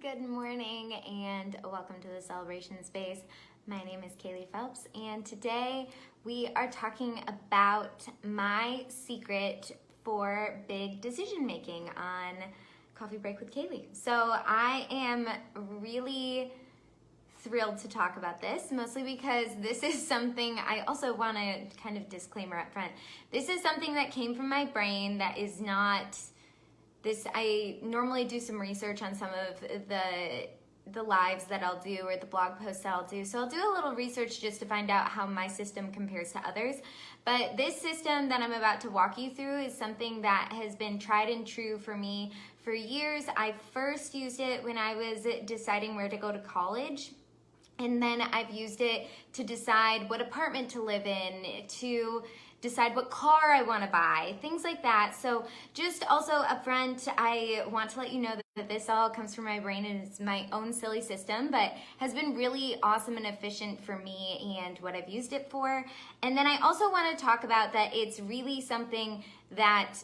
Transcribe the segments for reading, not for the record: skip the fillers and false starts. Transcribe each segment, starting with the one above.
Good morning and welcome to the Celebration Space. My name is Kaylee Phelps and today we are talking about my secret for big decision making on Coffee Break with Kaylee. So I am really thrilled to talk about this, mostly because this is something I also want to kind of disclaimer up front. This is something that came from my brain that is not this. I normally do some research on some of the lives that I'll do or the blog posts that I'll do. So I'll do a little research just to find out how my system compares to others. But this system that I'm about to walk you through is something that has been tried and true for me for years. I first used it when I was deciding where to go to college. And then I've used it to decide what apartment to live in, to decide what car I want to buy, things like that. So just also up front, I want to let you know that this all comes from my brain and it's my own silly system, but has been really awesome and efficient for me and what I've used it for. And then I also want to talk about that it's really something that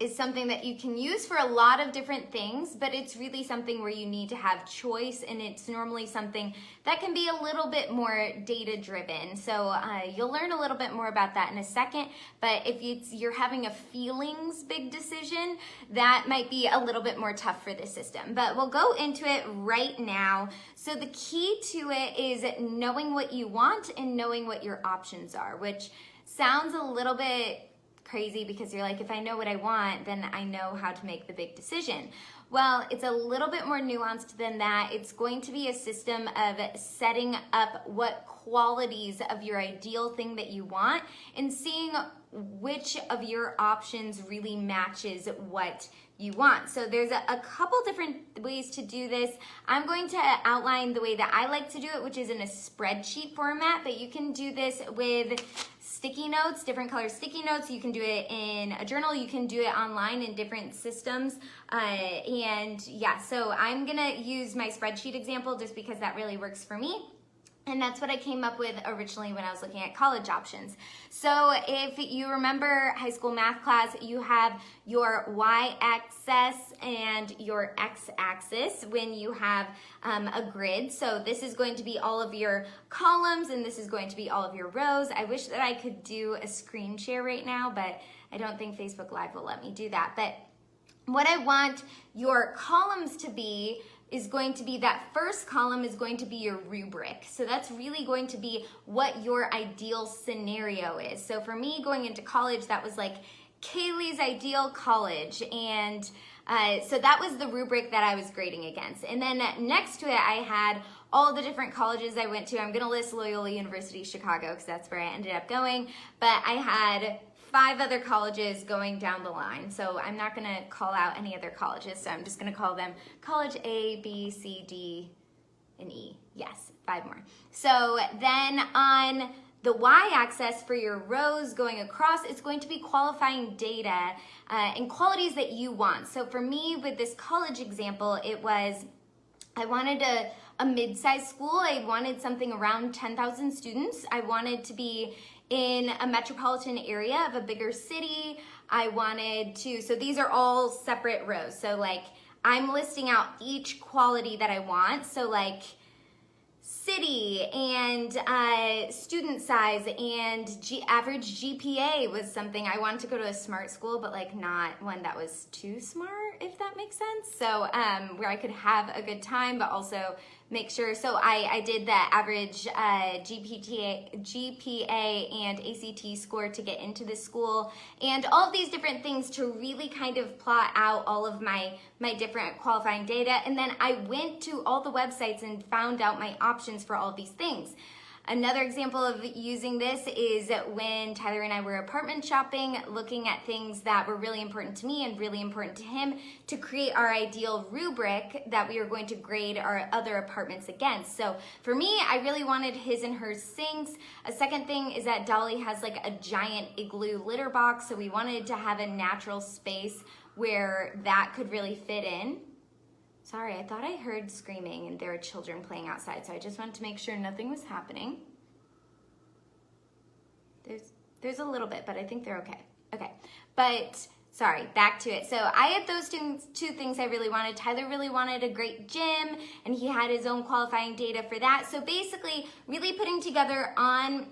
is something that you can use for a lot of different things, but it's really something where you need to have choice, and it's normally something that can be a little bit more data driven. So you'll learn a little bit more about that in a second, but if you're having a feelings big decision, that might be a little bit more tough for the system. But we'll go into it right now. So the key to it is knowing what you want and knowing what your options are, which sounds a little bit crazy because you're like, if I know what I want, then I know how to make the big decision. Well, it's a little bit more nuanced than that. It's going to be a system of setting up what qualities of your ideal thing that you want and seeing which of your options really matches what you want. So there's a couple different ways to do this. I'm going to outline the way that I like to do it, which is in a spreadsheet format, but you can do this with sticky notes, different color sticky notes. You can do it in a journal. You can do it online in different systems. And yeah, so I'm gonna use my spreadsheet example just because that really works for me. And that's what I came up with originally when I was looking at college options. So if you remember high school math class, you have your y-axis and your x-axis when you have a grid. So this is going to be all of your columns and this is going to be all of your rows. I wish that I could do a screen share right now, but I don't think Facebook Live will let me do that. But what I want your columns to be is going to be, that first column is going to be your rubric. So that's really going to be what your ideal scenario is. So for me going into college, that was like Kaylee's ideal college. And so that was the rubric that I was grading against. And then next to it, I had all the different colleges I went to. I'm gonna list Loyola University Chicago because that's where I ended up going. But I had 5 other colleges going down the line. So I'm not gonna call out any other colleges. So I'm just gonna call them college A, B, C, D, and E. Yes, 5 more. So then on the y-axis for your rows going across, it's going to be qualifying data and qualities that you want. So for me with this college example, it was, I wanted a mid-sized school. I wanted something around 10,000 students. I wanted to be in a metropolitan area of a bigger city. I wanted to, so these are all separate rows. So like I'm listing out each quality that I want. So like city and student size and average GPA was something. I wanted to go to a smart school, but like not one that was too smart, if that makes sense. So where I could have a good time, but also make sure. So I did the average GPA and ACT score to get into the school, and all of these different things to really kind of plot out all of my different qualifying data. And then I went to all the websites and found out my options for all of these things. Another example of using this is when Tyler and I were apartment shopping, looking at things that were really important to me and really important to him to create our ideal rubric that we were going to grade our other apartments against. So for me, I really wanted his and her sinks. A second thing is that Dolly has like a giant igloo litter box, so we wanted to have a natural space where that could really fit in. Sorry, I thought I heard screaming and there were children playing outside, so I just wanted to make sure nothing was happening. There's a little bit, but I think they're okay. Okay, but sorry, back to it. So I had those two things I really wanted. Tyler really wanted a great gym, and he had his own qualifying data for that. So basically, really putting together on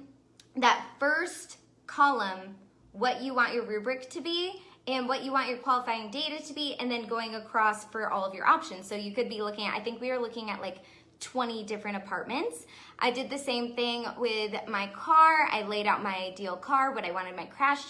that first column what you want your rubric to be and what you want your qualifying data to be, and then going across for all of your options. So you could be looking at, I think we were looking at like 20 different apartments. I did the same thing with my car. I laid out my ideal car, what I wanted my crash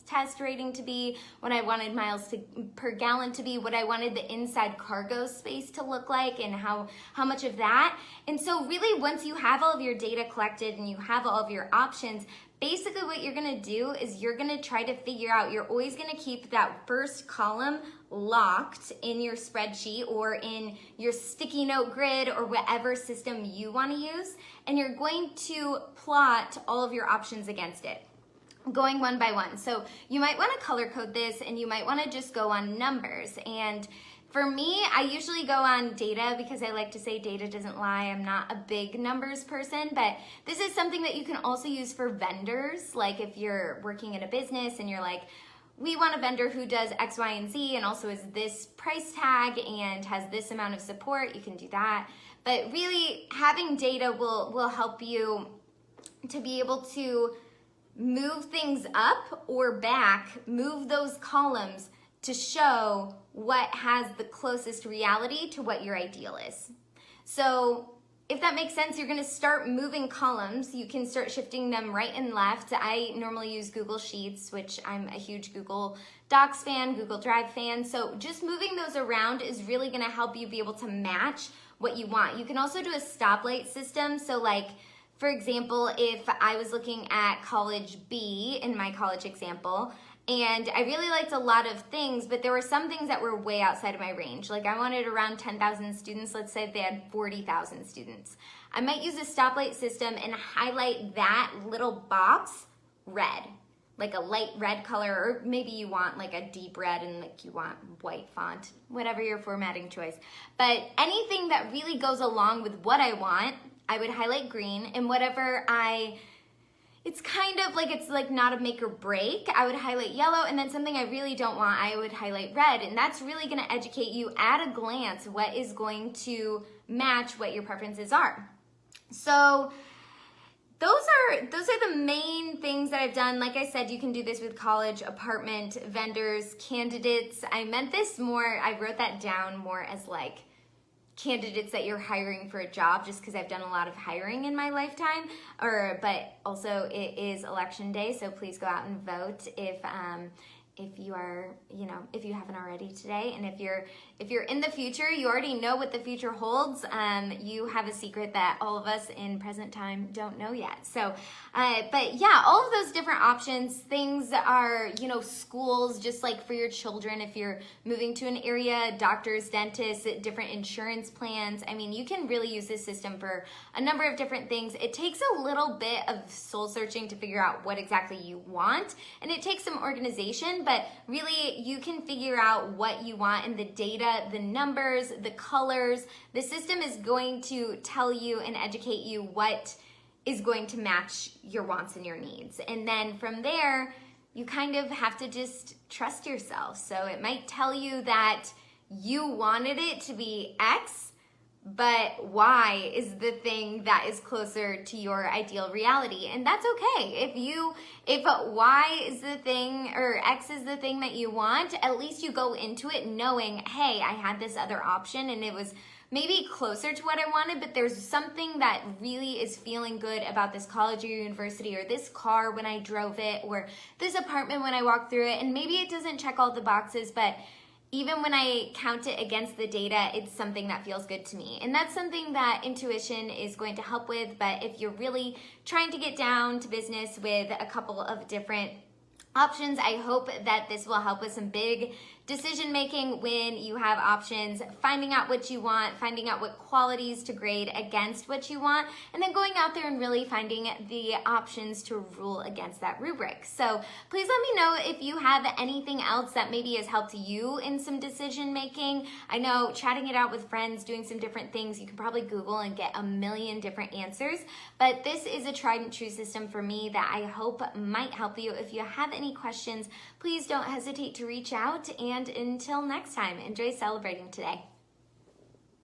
test rating to be, what I wanted miles per gallon to be, what I wanted the inside cargo space to look like, and how much of that. And so really, once you have all of your data collected and you have all of your options, basically what you're gonna do is you're gonna try to figure out, you're always gonna keep that first column locked in your spreadsheet or in your sticky note grid or whatever system you wanna use, and you're going to plot all of your options against it, going one by one. So you might wanna color code this, and you might wanna just go on numbers. And for me, I usually go on data because I like to say data doesn't lie. I'm not a big numbers person, but this is something that you can also use for vendors. Like if you're working in a business and you're like, we want a vendor who does X, Y, and Z and also is this price tag and has this amount of support, you can do that. But really, having data will help you to be able to move things up or back, move those columns to show what has the closest reality to what your ideal is. So if that makes sense, you're gonna start moving columns. You can start shifting them right and left. I normally use Google Sheets, which I'm a huge Google Docs fan, Google Drive fan. So just moving those around is really gonna help you be able to match what you want. You can also do a stoplight system. So like, for example, if I was looking at college B in my college example, and I really liked a lot of things, but there were some things that were way outside of my range. Like I wanted around 10,000 students. Let's say they had 40,000 students. I might use a stoplight system and highlight that little box red, like a light red color, or maybe you want like a deep red and like you want white font, whatever your formatting choice. But anything that really goes along with what I want, I would highlight green, and whatever it's kind of like, it's like not a make or break, I would highlight yellow, and then something I really don't want, I would highlight red. And that's really gonna educate you at a glance what is going to match what your preferences are. So those are the main things that I've done. Like I said, you can do this with college, apartment, vendors, candidates. I meant this more, I wrote that down more as like candidates that you're hiring for a job, just because I've done a lot of hiring in my lifetime. But also it is election day, so please go out and vote if you are, if you haven't already today. And if you're in the future, you already know what the future holds. You have a secret that all of us in present time don't know yet. So, but yeah, all of those different options, things are, schools, just like for your children, if you're moving to an area, doctors, dentists, different insurance plans. I mean, you can really use this system for a number of different things. It takes a little bit of soul searching to figure out what exactly you want, and it takes some organization, but really you can figure out what you want, and the data, the numbers, the colors, the system is going to tell you and educate you what is going to match your wants and your needs. And then from there, you kind of have to just trust yourself. So it might tell you that you wanted it to be X, but Y is the thing that is closer to your ideal reality. And that's okay. If Y is the thing, or X is the thing that you want, at least you go into it knowing, hey, I had this other option and it was maybe closer to what I wanted, but there's something that really is feeling good about this college or university, or this car when I drove it, or this apartment when I walked through it. And maybe it doesn't check all the boxes, but even when I count it against the data, it's something that feels good to me. And that's something that intuition is going to help with. But if you're really trying to get down to business with a couple of different options, I hope that this will help with some big decision making when you have options, finding out what you want, finding out what qualities to grade against what you want, and then going out there and really finding the options to rule against that rubric. So please let me know if you have anything else that maybe has helped you in some decision making. I know chatting it out with friends, doing some different things, you can probably Google and get a million different answers, but this is a tried and true system for me that I hope might help you. If you have any questions, please don't hesitate to reach out, and until next time, enjoy celebrating today.